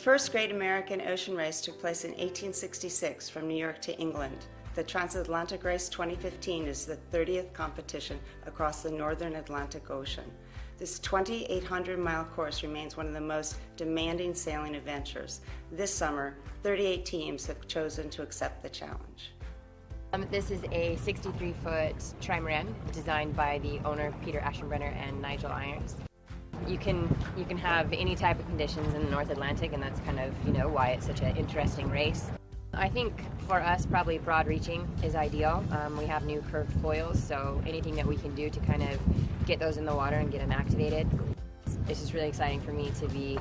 first great American ocean race took place in 1866 from New York to England. The Transatlantic Race 2015 is the 30th competition across the northern Atlantic Ocean. This 2,800-mile course remains one of the most demanding sailing adventures. This summer, 38 teams have chosen to accept the challenge. This is a 63-foot trimaran designed by the owner, Peter Aschenbrenner and Nigel Irons. You can have any type of conditions in the North Atlantic, and that's kind of, why it's such an interesting race. I think for us, probably broad reaching is ideal. We have new curved foils, so anything that we can do to kind of get those in the water and get them activated. It's just really exciting for me to be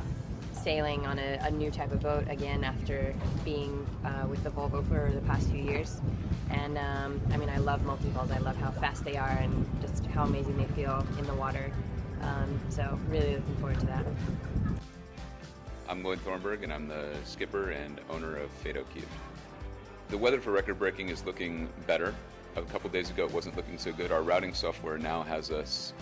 sailing on a new type of boat again after being with the Volvo for the past few years. And I love multi-hulls. I love how fast they are and just how amazing they feel in the water. So really looking forward to that. I'm Lloyd Thornburg, and I'm the skipper and owner of Fado Cube. The weather for record breaking is looking better. A couple days ago it wasn't looking so good. Our routing software now has us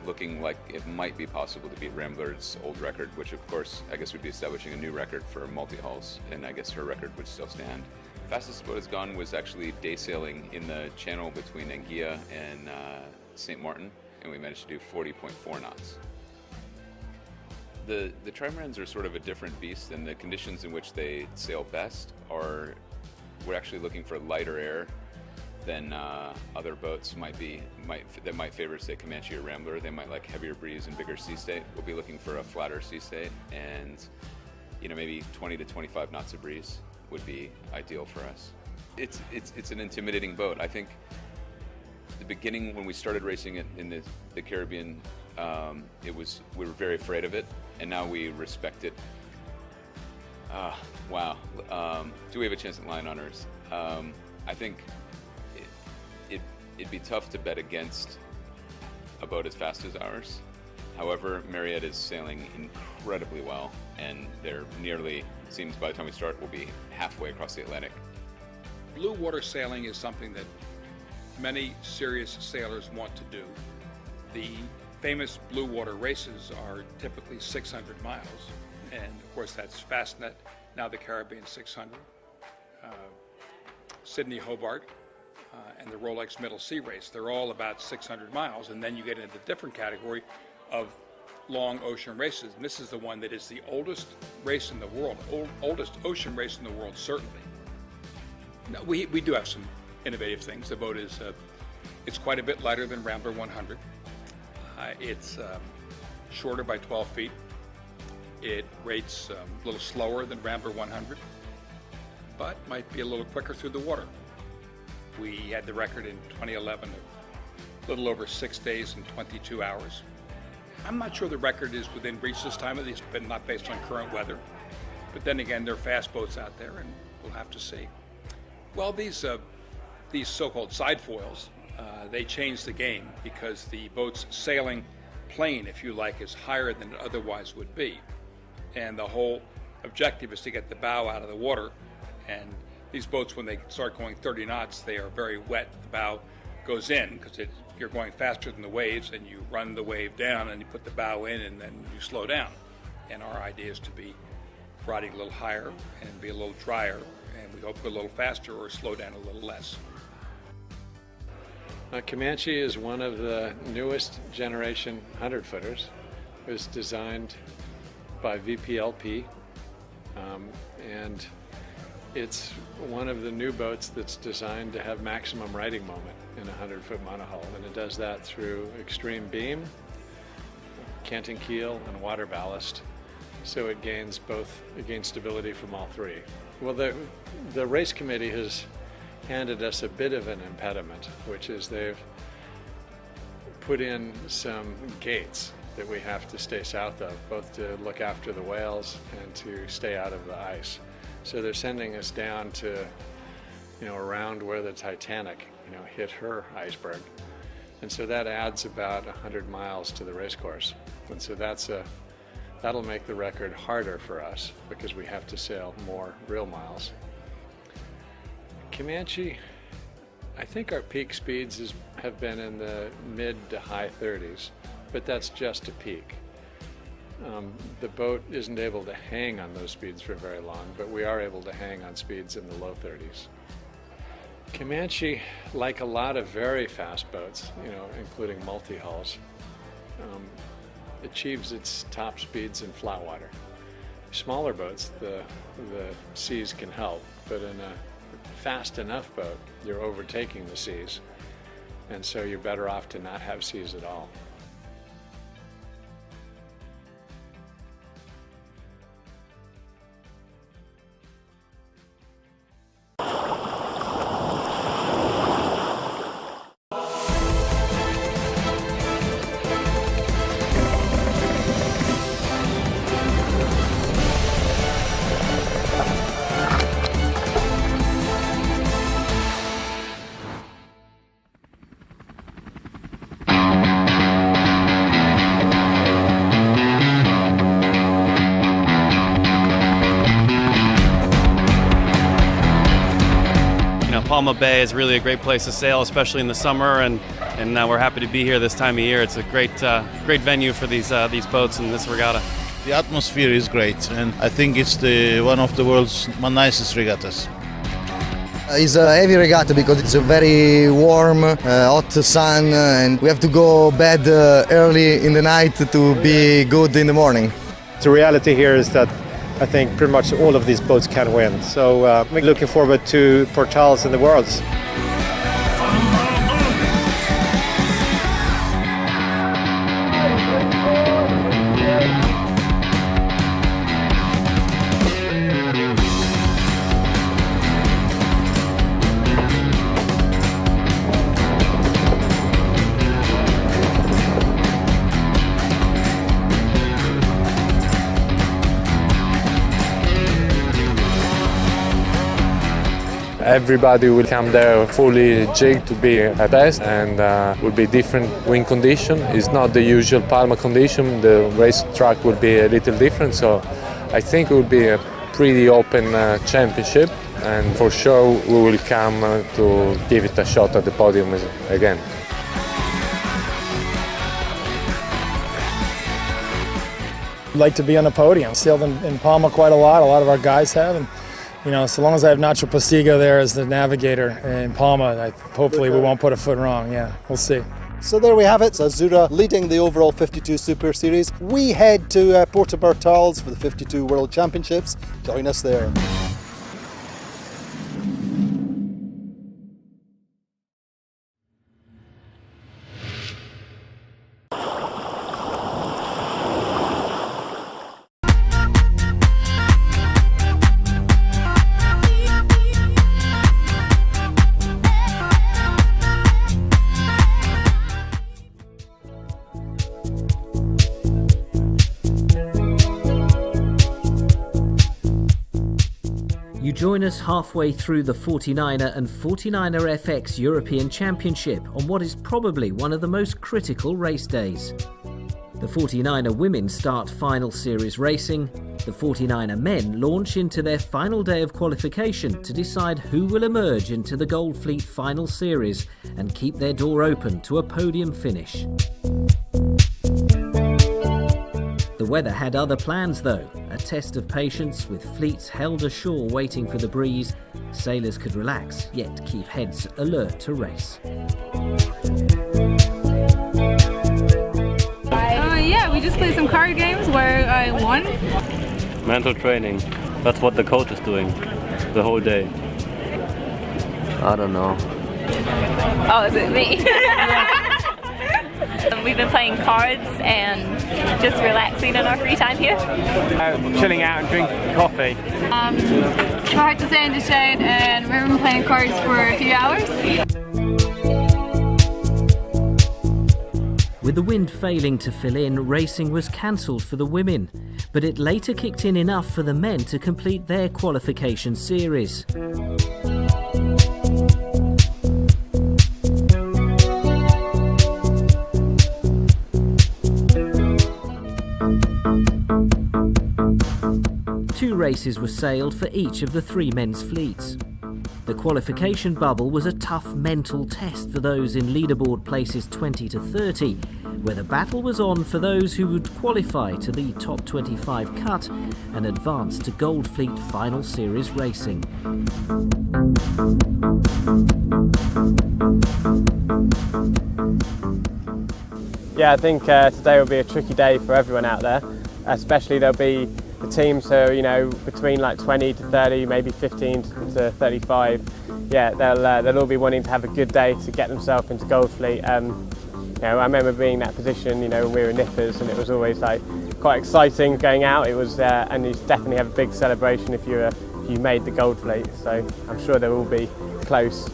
looking like it might be possible to beat Rambler's old record, which of course I guess would be establishing a new record for multi-hulls, and I guess her record would still stand. Fastest the boat has gone was actually day sailing in the channel between Anguilla and St. Martin, and we managed to do 40.4 knots. The trimarans are sort of a different beast, and the conditions in which they sail best are, we're actually looking for lighter air than other boats that might favor, say, Comanche or Rambler. They might like heavier breeze and bigger sea state. We'll be looking for a flatter sea state, and maybe 20 to 25 knots of breeze would be ideal for us. It's an intimidating boat. I think the beginning when we started racing it in the Caribbean, we were very afraid of it, and now we respect it. Wow. Do we have a chance at line honors? I think it'd be tough to bet against a boat as fast as ours. However, Marriott is sailing incredibly well, and they're seems by the time we start, we'll be halfway across the Atlantic. Blue water sailing is something that many serious sailors want to do. The famous blue water races are typically 600 miles, and of course that's Fastnet, now the Caribbean 600, Sydney Hobart, and the Rolex Middle Sea Race. They're all about 600 miles, and then you get into the different category of long ocean races, and this is the one that is the oldest race in the world, oldest ocean race in the world, certainly. Now, we do have some innovative things. The boat is it's quite a bit lighter than Rambler 100. It's shorter by 12 feet. It rates a little slower than Rambler 100, but might be a little quicker through the water. We had the record in 2011 of a little over 6 days and 22 hours. I'm not sure the record is within reach this time, at least not based on current weather. But then again, there are fast boats out there, and we'll have to see. Well, these so-called side foils, they change the game because the boat's sailing plane, if you like, is higher than it otherwise would be. And the whole objective is to get the bow out of the water. And these boats, when they start going 30 knots, they are very wet. The bow goes in because you're going faster than the waves, and you run the wave down and you put the bow in, and then you slow down. And our idea is to be riding a little higher and be a little drier, and we hope go a little faster or slow down a little less. Comanche is one of the newest generation 100-footers. It was designed by VPLP, and it's one of the new boats that's designed to have maximum riding moment in a 100-foot monohull, and it does that through extreme beam, canting keel, and water ballast, so it gains stability from all three. Well, the race committee has handed us a bit of an impediment, which is they've put in some gates that we have to stay south of, both to look after the whales and to stay out of the ice. So they're sending us down to, around where the Titanic, hit her iceberg. And so that adds about 100 miles to the race course. And so that'll make the record harder for us because we have to sail more real miles. Comanche, I think our peak speeds have been in the mid to high 30s, but that's just a peak. The boat isn't able to hang on those speeds for very long, but we are able to hang on speeds in the low 30s. Comanche, like a lot of very fast boats, including multi-hulls, achieves its top speeds in flat water. Smaller boats, the seas can help, but in a fast enough boat, you're overtaking the seas, and so you're better off to not have seas at all. Palma Bay is really a great place to sail, especially in the summer, and we're happy to be here this time of year. It's a great venue for these boats and this regatta. The atmosphere is great, and I think it's one of the world's nicest regattas. It's a heavy regatta because it's a very warm, hot sun, and we have to go bed early in the night to be good in the morning. The reality here is that I think pretty much all of these boats can win. So we're looking forward to Portals in the Worlds. Everybody will come there fully jigged to be at best, and will be different wind condition. It's not the usual Palma condition. The race track will be a little different, so I think it will be a pretty open championship, and for sure we will come to give it a shot at the podium again. I'd like to be on the podium. Sailed in Palma quite a lot of our guys have, and so long as I have Nacho Postigo there as the navigator in Palma, hopefully we won't put a foot wrong. Yeah, we'll see. So there we have it. Azura leading the overall 52 Super Series. We head to Puerto Portals for the 52 World Championships. Join us there. You join us halfway through the 49er and 49er FX European Championship on what is probably one of the most critical race days. The 49er women start final series racing. The 49er men launch into their final day of qualification to decide who will emerge into the Gold Fleet final series and keep their door open to a podium finish. The weather had other plans though, a test of patience with fleets held ashore waiting for the breeze. Sailors could relax, yet keep heads alert to race. Yeah, we just played some card games where I won. Mental training, that's what the coach is doing the whole day. I don't know. Oh, is it me? We've been playing cards and just relaxing in our free time here. Chilling out and drinking coffee. Hard to say in the shade, and we've been playing cards for a few hours. With the wind failing to fill in, racing was cancelled for the women, but it later kicked in enough for the men to complete their qualification series. Two races were sailed for each of the three men's fleets. The qualification bubble was a tough mental test for those in leaderboard places 20 to 30, where the battle was on for those who would qualify to the top 25 cut and advance to Gold Fleet Final Series racing. Yeah, I think today will be a tricky day for everyone out there, especially there'll be the teams who, you know, between like 20 to 30, maybe 15 to 35. Yeah, they'll all be wanting to have a good day to get themselves into Gold Fleet. You know, I remember being in that position, you know, when we were nippers, and it was always like quite exciting going out. It was, and you definitely have a big celebration if you made the Gold Fleet. So I'm sure they'll all be close.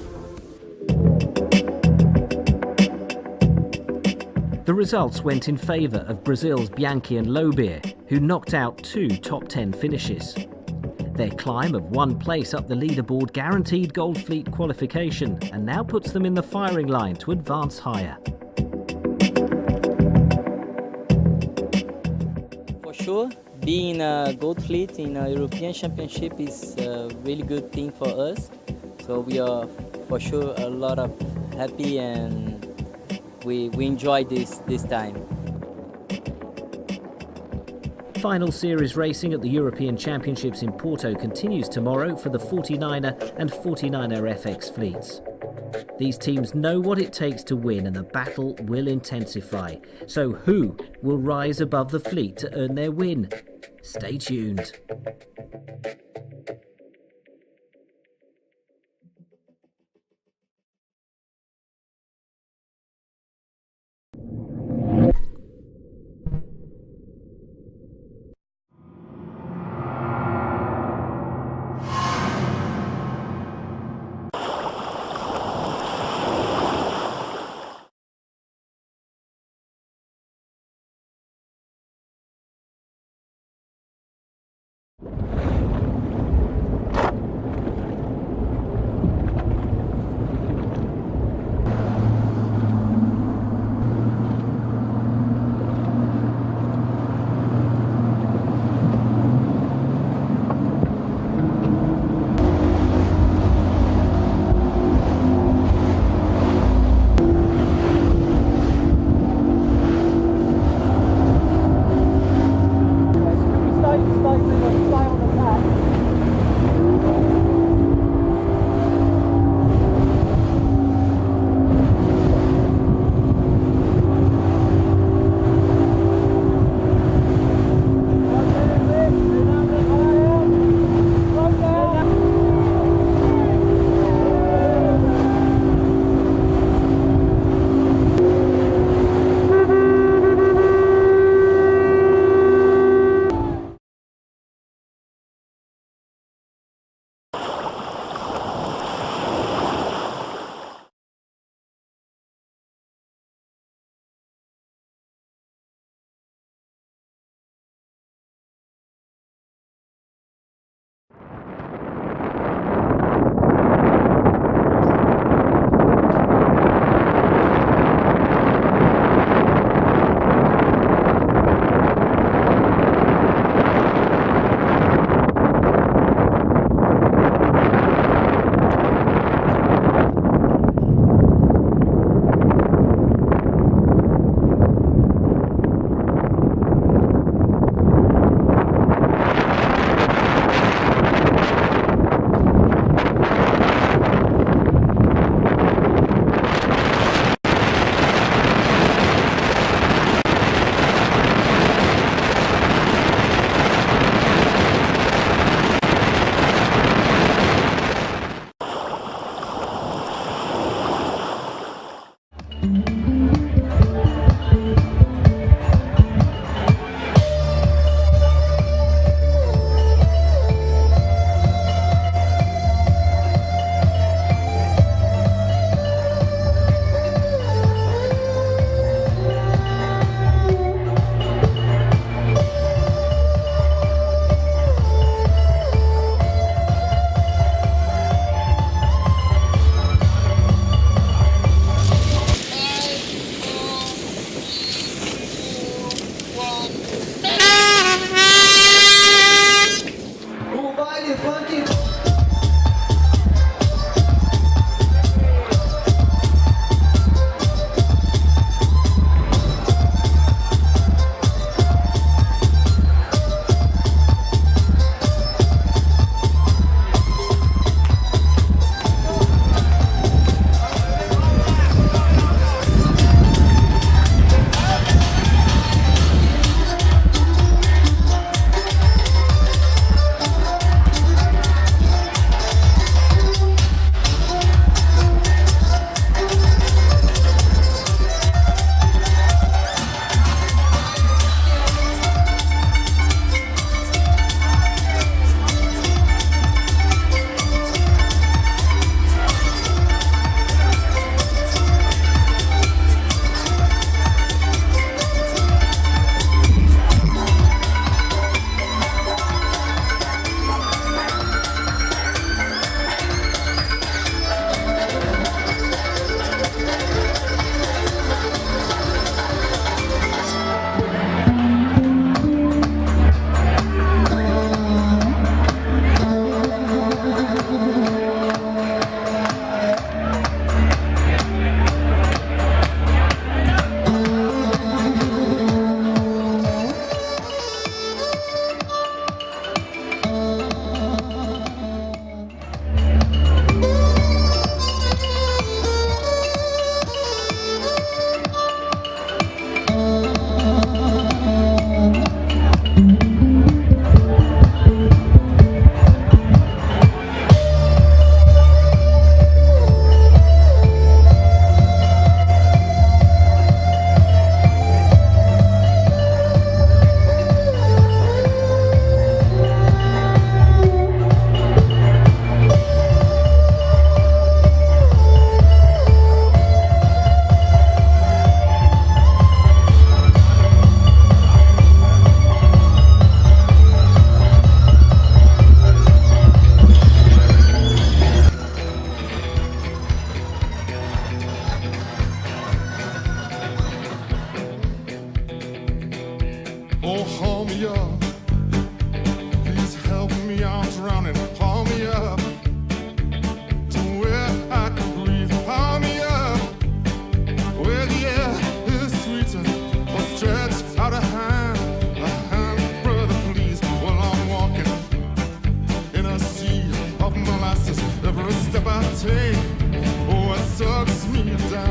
The results went in favour of Brazil's Bianchi and Lobier, who knocked out 2 top 10 finishes. Their climb of 1 place up the leaderboard guaranteed Gold Fleet qualification and now puts them in the firing line to advance higher. For sure, being a Gold Fleet in a European Championship is a really good thing for us. So we are for sure a lot of happy, and we enjoy this time. Final series racing at the European Championships in Porto continues tomorrow for the 49er and 49er FX fleets. These teams know what it takes to win, and the battle will intensify. So who will rise above the fleet to earn their win? Stay tuned. me up. Please help me, I'm drowning. Haul me up to where I can breathe. Haul me up where the air is sweeter. Or stretch out a hand, brother, please. While I'm walking in a sea of molasses, every step I take, oh, it sucks me down.